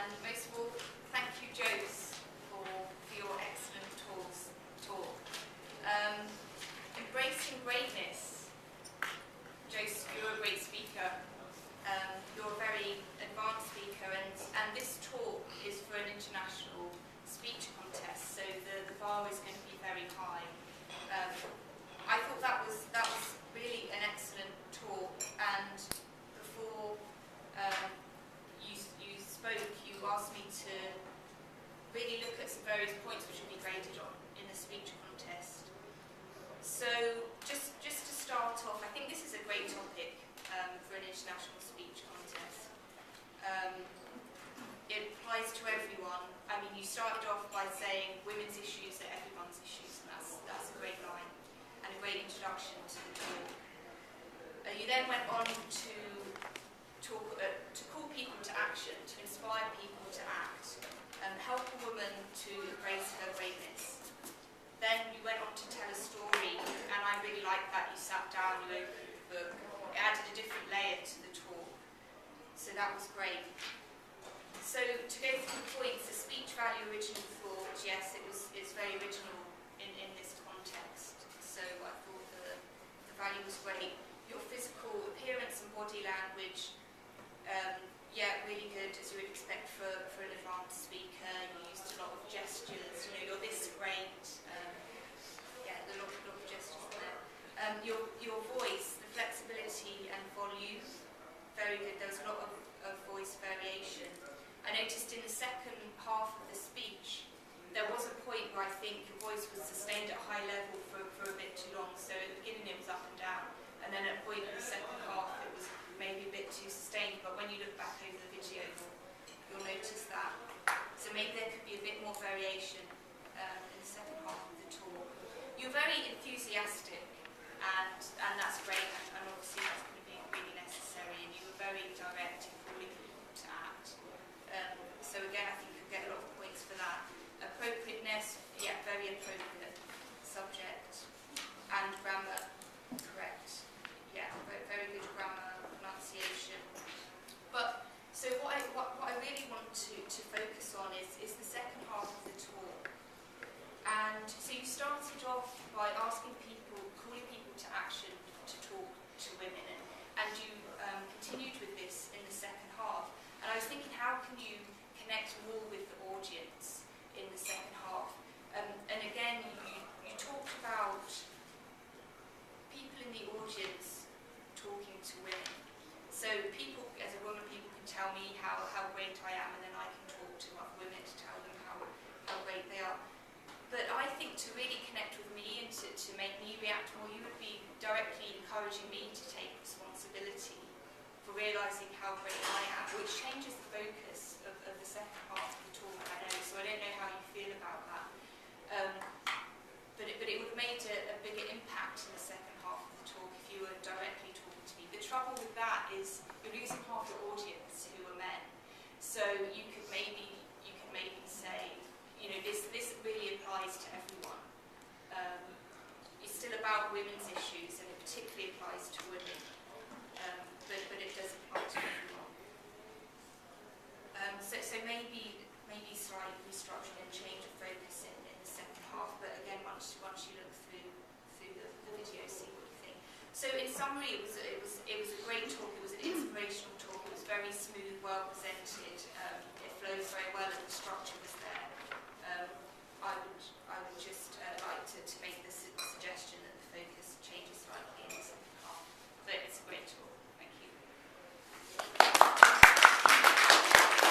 And most of all, thank you, Jos, for your excellent talk. Embracing greatness. Jos, you're a great speaker. You're a very advanced speaker, and this talk is for an international speech contest, so the bar is going to be very high. I thought that was really an excellent talk, and before you spoke, you asked me to really look at some various points which will be graded on in the speech contest. So just to start off, I think this is a great topic for an international speech contest. It applies to everyone. I mean, you started off by saying women's issues are everyone's issues, and that's a great line and a great introduction to the talk. You then went on to talk to call people to action, to inspire people to act, and help a woman to embrace her greatness. Then you went on to tell a story, and I really liked that. You sat down, you opened the book. It added a different layer to the talk, so that was great. So to go through the points, the speech value original thought, yes, it's very original in this context. So I thought the value was great. Your physical appearance and body language, yeah, really good, as you would expect for an advanced speaker. You used a lot of gestures. You know, you're this great. Yeah, a lot of gestures there. Your voice, the flexibility and volume, very good. There was a lot of voice variation. I noticed in the second half of the speech, there was a point where I think your voice was sustained at a high level for a bit too long. So at the beginning it was up and down, and then at a point in the second half it was maybe a bit too sustained. But when you look back over the video, you'll notice that. So maybe there could be a bit more variation in the second half of the talk. You're very enthusiastic, and that's great, and obviously that's going to be really necessary. And you were very direct in calling people to act. So again, I think you'll get a lot of points for that. Appropriateness, yeah, very appropriate subject. And grammar, correct. Yeah, very good grammar, pronunciation. But so what I really want to focus on is the second half of the talk. And so you started off by asking people, calling people to action to talk to women, and you continued with this in the second half. And I was thinking, how can you connect more with the audience in the second half? And again, you talked about people in the audience talking to women. So people, as a woman, people can tell me how great I am, and then I can talk to other women to tell them how great they are. But I think to really connect with me and to make me react more, you would be directly encouraging me to take responsibility for realising how great I am, which changes the focus of the second half of the talk, I know. So I don't know how you feel about that. But it would have made a bigger impact in the second half of the talk if you were directly talking to me. The trouble with that is you're losing half your audience who are men. So you could maybe say, you know, this really applies to everyone. It's still about women's issues, and it particularly applies to women. But it does apply to everyone. So maybe slight restructuring and change of focus in the second half. But again, once you look through the video, see what you think. So in summary, it was a great talk. It was an inspirational talk. It was very smooth, well presented. It flows very well, and the structure was there. I would